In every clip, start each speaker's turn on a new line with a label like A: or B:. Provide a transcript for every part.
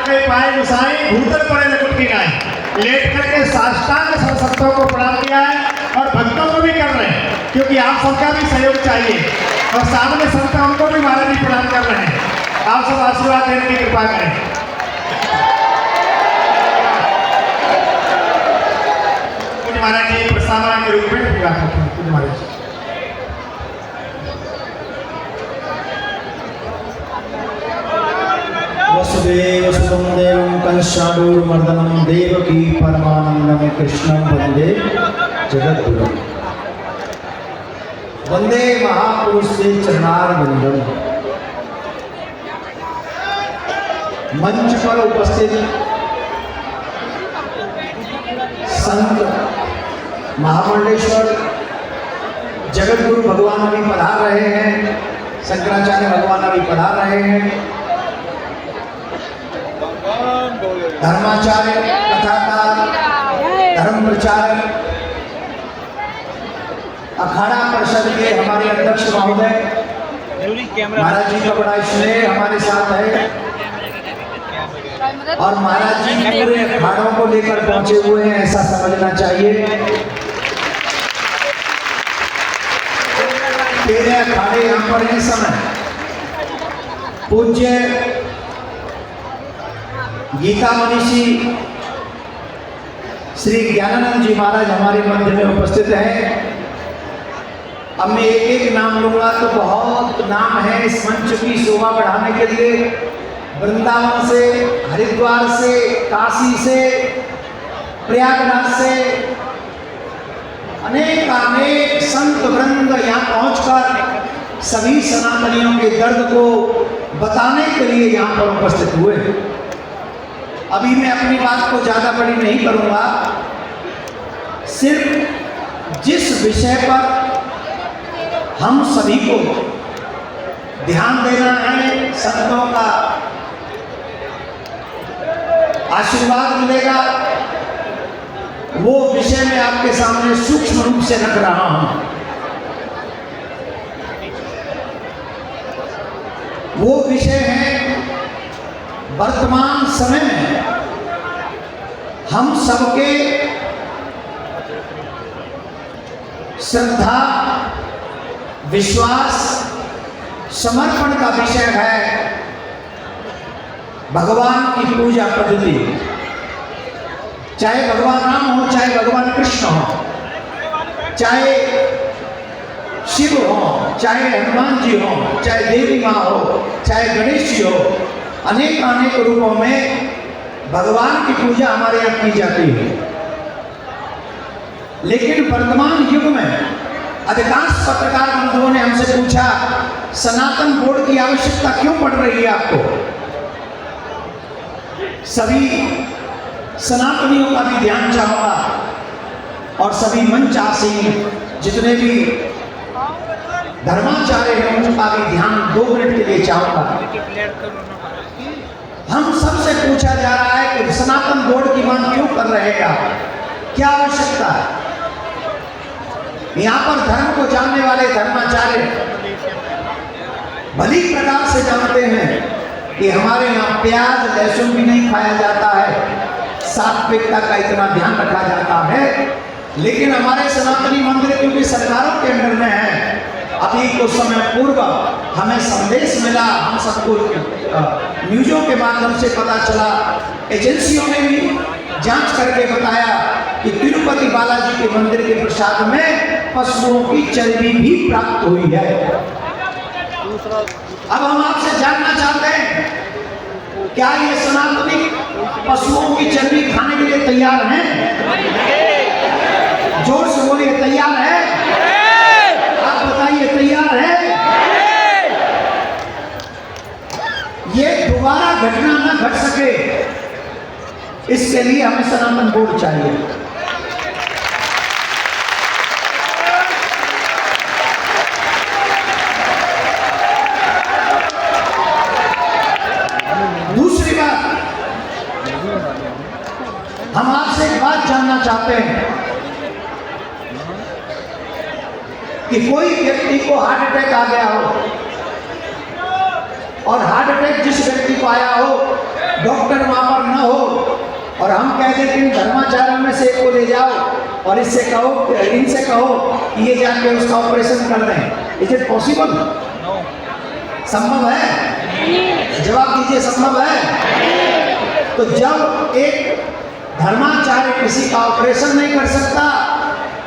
A: के पाए गुसाई भूतल पड़े लकुट की गाय। लेट करके साष्टांग संतों को प्रणाम किया है और भक्तों को भी कर रहे हैं, क्योंकि आप सबका भी सहयोग चाहिए। और सामने संत उनको भी महाराज जी प्रणाम कर रहे हैं। आप सब आशीर्वाद देने की कृपा करें। कुछ महाराज जी प्रस्तावना के रूप में पूरा करते हैं। कुछ महाराज जी
B: वसुदेव सुतं देवं कंसाडूर्मर्दनं देवकी परमानंदं कृष्णं वंदे जगद्गुरुं। वंदे महापुरुष से चरणारविंदं। मंच पर उपस्थित संत महामंडलेश्वर जगद्गुरु भगवान अभी पधार रहे हैं, शंकराचार्य भगवान अभी पधार रहे हैं, धर्माचार्य, कथाकार, धर्म प्रचारक, अखाड़ा परिषद के हमारे अध्यक्ष महोदय महाराज जी का बड़ा स्नेह हमारे साथ है और महाराज जी पूरे अखाड़ों को लेकर पहुंचे हुए हैं, ऐसा समझना चाहिए। तेरे अखाड़े यहाँ पर इस समय पूज्य गीता मनीषी श्री ज्ञानानंद जी महाराज हमारे मध्य में उपस्थित हैं। अब मैं एक एक नाम लूंगा तो बहुत नाम है इस मंच की शोभा बढ़ाने के लिए। वृंदावन से, हरिद्वार से, काशी से, प्रयागराज से अनेक अनेक संत वृंद यहाँ पहुंचकर सभी सनातनियों के दर्द को बताने के लिए यहाँ पर उपस्थित हुए। अभी मैं अपनी बात को ज़्यादा बड़ी नहीं करूँगा, सिर्फ जिस विषय पर हम सभी को ध्यान देना है, संतों का आशीर्वाद मिलेगा, वो विषय मैं आपके सामने सूक्ष्म रूप से रख रहा हूँ। वो विषय है वर्तमान समय में हम सबके श्रद्धा, विश्वास, समर्पण का विषय है भगवान की पूजा पद्धति। चाहे भगवान राम हो, चाहे भगवान कृष्ण हो, चाहे शिव हो, चाहे हनुमान जी हो, चाहे देवी माँ हो, चाहे गणेश जी हो, अनेक अनेक रूपों में भगवान की पूजा हमारे यहाँ की जाती है। लेकिन वर्तमान युग में अधिकांश पत्रकार बंधुओं ने हमसे पूछा, सनातन बोर्ड की आवश्यकता क्यों पड़ रही है आपको? सभी सनातनियों का भी ध्यान चाहूंगा और सभी मंचासीन जितने भी धर्माचार्य हैं उनका भी ध्यान 2 मिनट के लिए चाहूंगा। हम सबसे पूछा जा रहा है कि सनातन बोर्ड की मांग क्यों कर रहे हैं आप? क्या आवश्यकता है? यहाँ पर धर्म को जानने वाले धर्माचार्य भली प्रकार से जानते हैं कि हमारे यहाँ प्याज लहसुन भी नहीं खाया जाता है, सात्विकता का इतना ध्यान रखा जाता है। लेकिन हमारे सनातनी मंदिर क्योंकि सरकारों के अंडर में है, अभी कुछ समय पूर्व हमें संदेश मिला, हम सबको न्यूज़ों के माध्यम से पता चला, एजेंसियों ने भी जांच करके बताया कि तिरुपति बालाजी के मंदिर के प्रसाद में पशुओं की चर्बी भी प्राप्त हुई है। अब हम आपसे जानना चाहते हैं, क्या ये सनातनी पशुओं की चर्बी खाने के लिए तैयार हैं? जोर से बोलिए, तैयार है? आप बताइए, तैयार है? ये दोबारा घटना न घट सके, इसके लिए हमें सनातन बोर्ड चाहिए। दूसरी बात, हम आपसे एक बात जानना चाहते हैं कि कोई व्यक्ति को हार्ट अटैक आ गया हो और हार्ट अटैक जिस व्यक्ति को आया हो डॉक्टर वहां पर न हो और हम कह दें कि इन धर्माचार्यों में से एक को ले जाओ और इससे कहो, इनसे कहो कि ये जाके उसका ऑपरेशन कर दें। Is it possible? संभव है? जवाब दीजिए, संभव है? तो जब एक धर्माचार्य किसी का ऑपरेशन नहीं कर सकता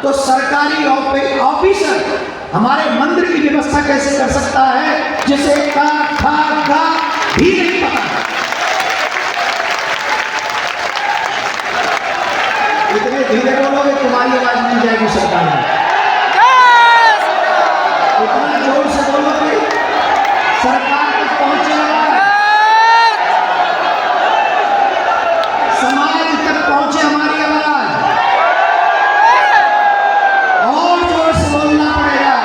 B: तो सरकारी ऑफिसर हमारे मंदिर की व्यवस्था कैसे कर सकता है जिसे का खा गा भी नहीं पता? इतने धीरे बोलोगे तुम्हारी आवाज नहीं जाएगी सरकार में। इतना जोर से बोलोगे सरकार तक पहुंचेगा, समाज तक पहुंचे हमारी आवाज। और जोर से बोलना पड़ेगा,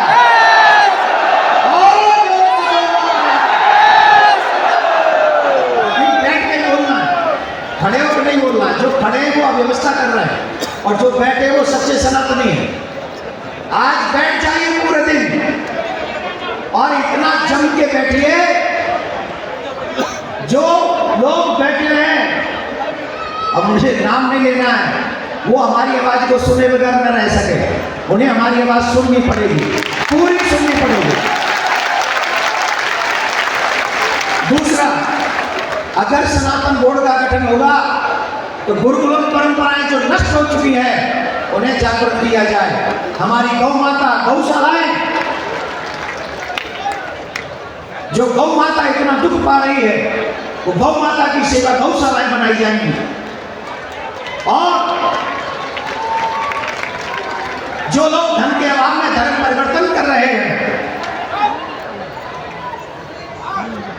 B: और जोर से बोलना पड़ेगा। नहीं, बैठ के बोलना, खड़े होकर नहीं बोलना। जो खड़े हैं वो अव्यवस्था कर रहे हैं और जो बैठे वो सच्चे सनातनी है। आज बैठ जाइए पूरे दिन और इतना जम के बैठिए। जो लोग बैठे हैं, अब मुझे नाम नहीं लेना है, वो हमारी आवाज को सुने बगैर न रह सके। उन्हें हमारी आवाज सुननी पड़ेगी, पूरी सुननी पड़ेगी। दूसरा, अगर सनातन बोर्ड का गठन होगा तो गुरुकुलम परंपराएं जो नष्ट हो चुकी है उन्हें जागृत किया जाए। हमारी गौ माता, गौशालाएं, जो गौ माता इतना दुख पा रही है, वो गौ माता की सेवा गौशालाएं बनाई जाएंगी। और जो लोग धन के अभाव में धर्म परिवर्तन कर रहे हैं